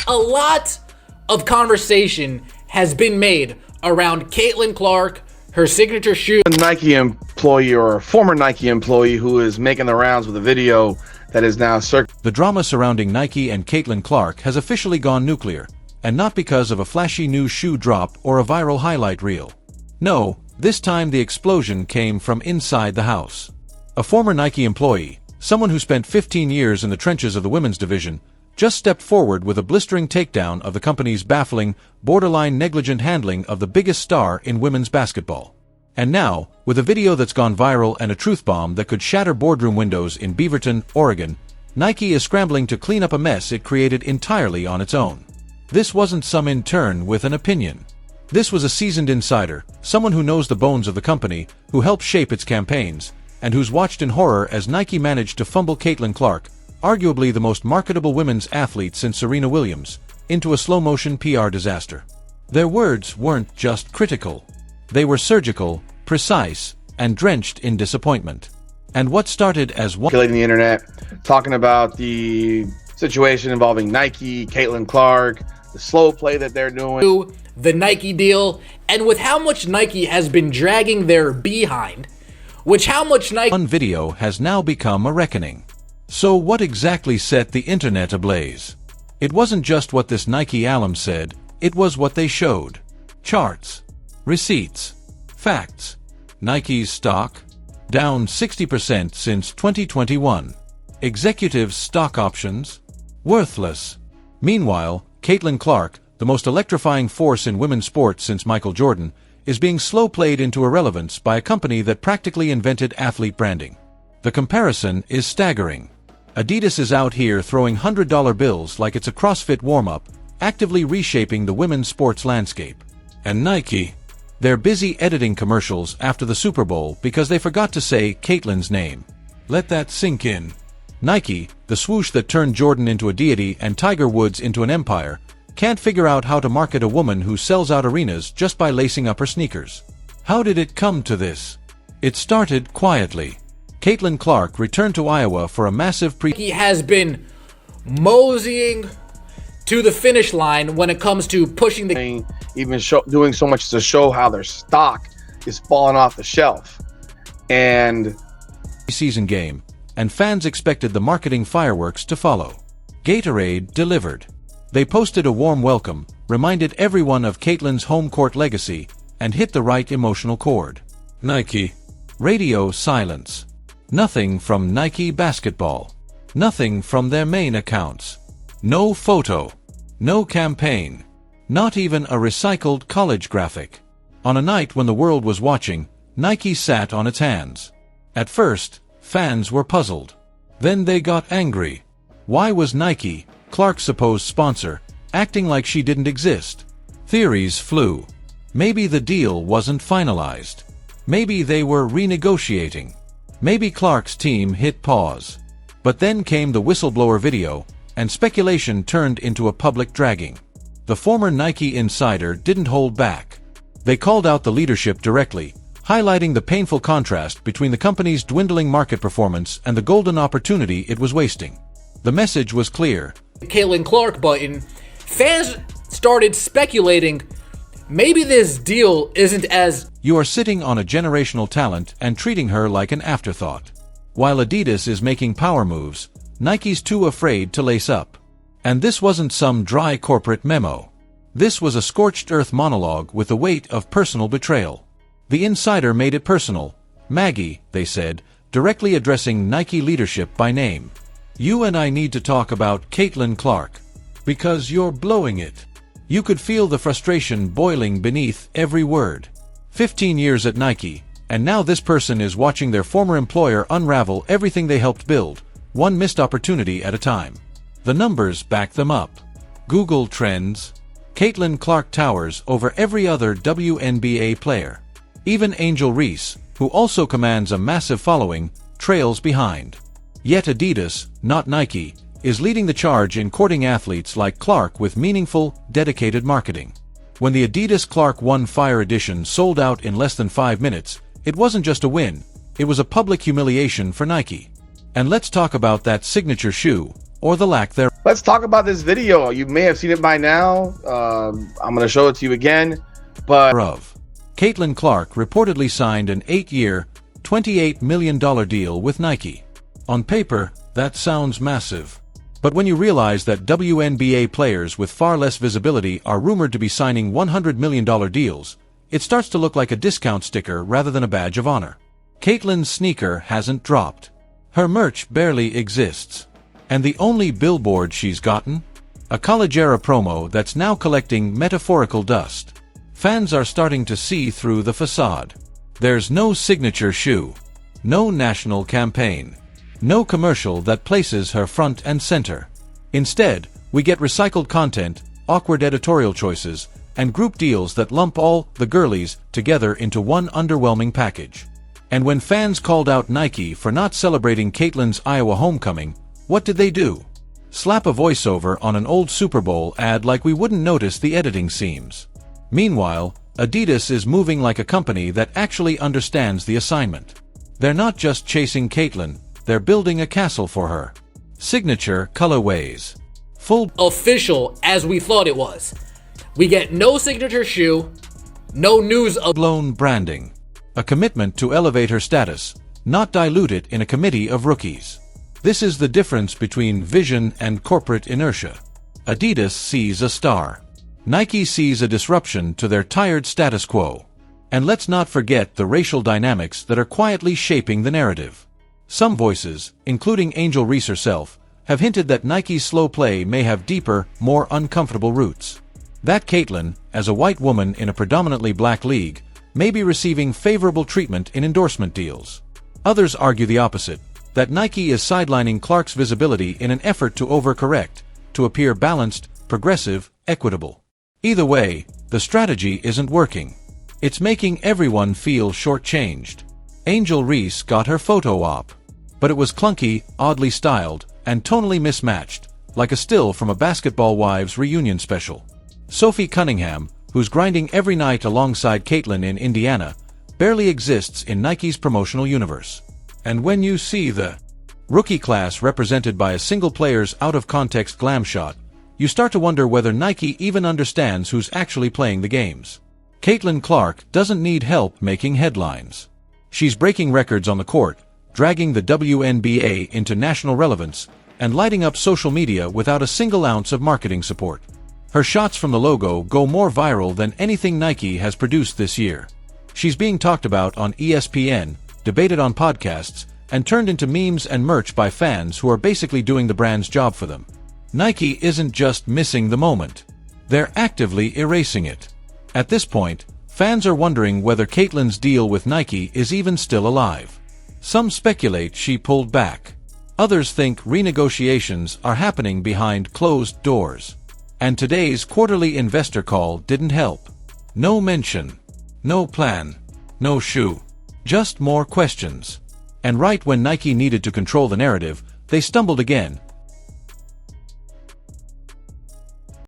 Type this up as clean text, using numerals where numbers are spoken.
A lot of conversation has been made around Caitlin Clark, her signature shoe. A Nike employee or a former Nike employee who is making the rounds with a video that is now circulating. The drama surrounding Nike and Caitlin Clark has officially gone nuclear, and not because of a flashy new shoe drop or a viral highlight reel. No, this time the explosion came from inside the house. A former Nike employee, someone who spent 15 years in the trenches of the women's division, just stepped forward with a blistering takedown of the company's baffling, borderline negligent handling of the biggest star in women's basketball. And now, with a video that's gone viral and a truth bomb that could shatter boardroom windows in Beaverton, Oregon, Nike is scrambling to clean up a mess it created entirely on its own. This wasn't some intern with an opinion. This was a seasoned insider, someone who knows the bones of the company, who helped shape its campaigns, and who's watched in horror as Nike managed to fumble Caitlin Clark, arguably the most marketable women's athlete since Serena Williams, into a slow-motion PR disaster. Their words weren't just critical. They were surgical, precise, and drenched in disappointment. And what started as one... ...circulating the internet, talking about the situation involving Nike, Caitlin Clark, the slow play that they're doing, the Nike deal, and with how much Nike has been dragging their behind, One video has now become a reckoning. So what exactly set the internet ablaze? It wasn't just what this Nike alum said, it was what they showed. Charts, receipts, facts. Nike's stock down 60% since 2021. Executives' stock options worthless. Meanwhile, Caitlin Clark, the most electrifying force in women's sports since Michael Jordan, is being slow-played into irrelevance by a company that practically invented athlete branding. The comparison is staggering. Adidas is out here throwing $100 bills like it's a CrossFit warm-up, actively reshaping the women's sports landscape. And Nike, they're busy editing commercials after the Super Bowl because they forgot to say Caitlin's name. Let that sink in. Nike, the swoosh that turned Jordan into a deity and Tiger Woods into an empire, can't figure out how to market a woman who sells out arenas just by lacing up her sneakers. How did it come to this? It started quietly. Caitlin Clark returned to Iowa for a massive He has been moseying to the finish line when it comes to pushing the... Even doing so much to show how their stock is falling off the shelf. And... season game, and fans expected the marketing fireworks to follow. Gatorade delivered. They posted a warm welcome, reminded everyone of Caitlin's home court legacy, and hit the right emotional chord. Nike. Radio silence. Nothing from Nike basketball. Nothing from their main accounts. No photo. No campaign. Not even a recycled college graphic. On a night when the world was watching, Nike sat on its hands. At first, fans were puzzled. Then they got angry. Why was Nike, Clark's supposed sponsor, acting like she didn't exist? Theories flew. Maybe the deal wasn't finalized. Maybe they were renegotiating. Maybe Clark's team hit pause. But then came the whistleblower video, and speculation turned into a public dragging. The former Nike insider didn't hold back. They called out the leadership directly, highlighting the painful contrast between the company's dwindling market performance and the golden opportunity it was wasting. The message was clear. Caitlin Clark button, fans started speculating maybe this deal isn't as... You are sitting on a generational talent and treating her like an afterthought. While Adidas is making power moves, Nike's too afraid to lace up. And this wasn't some dry corporate memo. This was a scorched earth monologue with the weight of personal betrayal. The insider made it personal. Maggie, they said, directly addressing Nike leadership by name. You and I need to talk about Caitlin Clark. Because you're blowing it. You could feel the frustration boiling beneath every word. 15 years at Nike, and now this person is watching their former employer unravel everything they helped build, one missed opportunity at a time. The numbers back them up. Google Trends. Caitlin Clark towers over every other WNBA player. Even Angel Reese, who also commands a massive following, trails behind. Yet Adidas, not Nike, is leading the charge in courting athletes like Clark with meaningful, dedicated marketing. When the Adidas Clark 1 Fire Edition sold out in less than 5 minutes, it wasn't just a win, it was a public humiliation for Nike. And let's talk about that signature shoe, or the lack thereof. Let's talk about this video. You may have seen it by now. I'm going to show it to you again. But Caitlin Clark reportedly signed an 8-year, $28 million deal with Nike. On paper, that sounds massive. But when you realize that WNBA players with far less visibility are rumored to be signing $100 million deals, it starts to look like a discount sticker rather than a badge of honor. Caitlin's sneaker hasn't dropped. Her merch barely exists. And the only billboard she's gotten? A college-era promo that's now collecting metaphorical dust. Fans are starting to see through the facade. There's no signature shoe. No national campaign. No commercial that places her front and center. Instead, we get recycled content, awkward editorial choices, and group deals that lump all the girlies together into one underwhelming package. And when fans called out Nike for not celebrating Caitlin's Iowa homecoming, what did they do? Slap a voiceover on an old Super Bowl ad like we wouldn't notice the editing seams. Meanwhile, Adidas is moving like a company that actually understands the assignment. They're not just chasing Caitlin, they're building a castle for her. Signature colorways. Full official as we thought it was. We get no signature shoe, no news of blown branding. A commitment to elevate her status, not dilute it in a committee of rookies. This is the difference between vision and corporate inertia. Adidas sees a star. Nike sees a disruption to their tired status quo. And let's not forget the racial dynamics that are quietly shaping the narrative. Some voices, including Angel Reese herself, have hinted that Nike's slow play may have deeper, more uncomfortable roots. That Caitlin, as a white woman in a predominantly black league, may be receiving favorable treatment in endorsement deals. Others argue the opposite, that Nike is sidelining Clark's visibility in an effort to overcorrect, to appear balanced, progressive, equitable. Either way, the strategy isn't working. It's making everyone feel shortchanged. Angel Reese got her photo op. But it was clunky, oddly styled, and tonally mismatched, like a still from a Basketball Wives reunion special. Sophie Cunningham, who's grinding every night alongside Caitlin in Indiana, barely exists in Nike's promotional universe. And when you see the rookie class represented by a single player's out-of-context glam shot, you start to wonder whether Nike even understands who's actually playing the games. Caitlin Clark doesn't need help making headlines. She's breaking records on the court, dragging the WNBA into national relevance, and lighting up social media without a single ounce of marketing support. Her shots from the logo go more viral than anything Nike has produced this year. She's being talked about on ESPN, debated on podcasts, and turned into memes and merch by fans who are basically doing the brand's job for them. Nike isn't just missing the moment. They're actively erasing it. At this point, fans are wondering whether Caitlin's deal with Nike is even still alive. Some speculate she pulled back. Others think renegotiations are happening behind closed doors. And today's quarterly investor call didn't help. No mention. No plan. No shoe. Just more questions. And right when Nike needed to control the narrative, they stumbled again,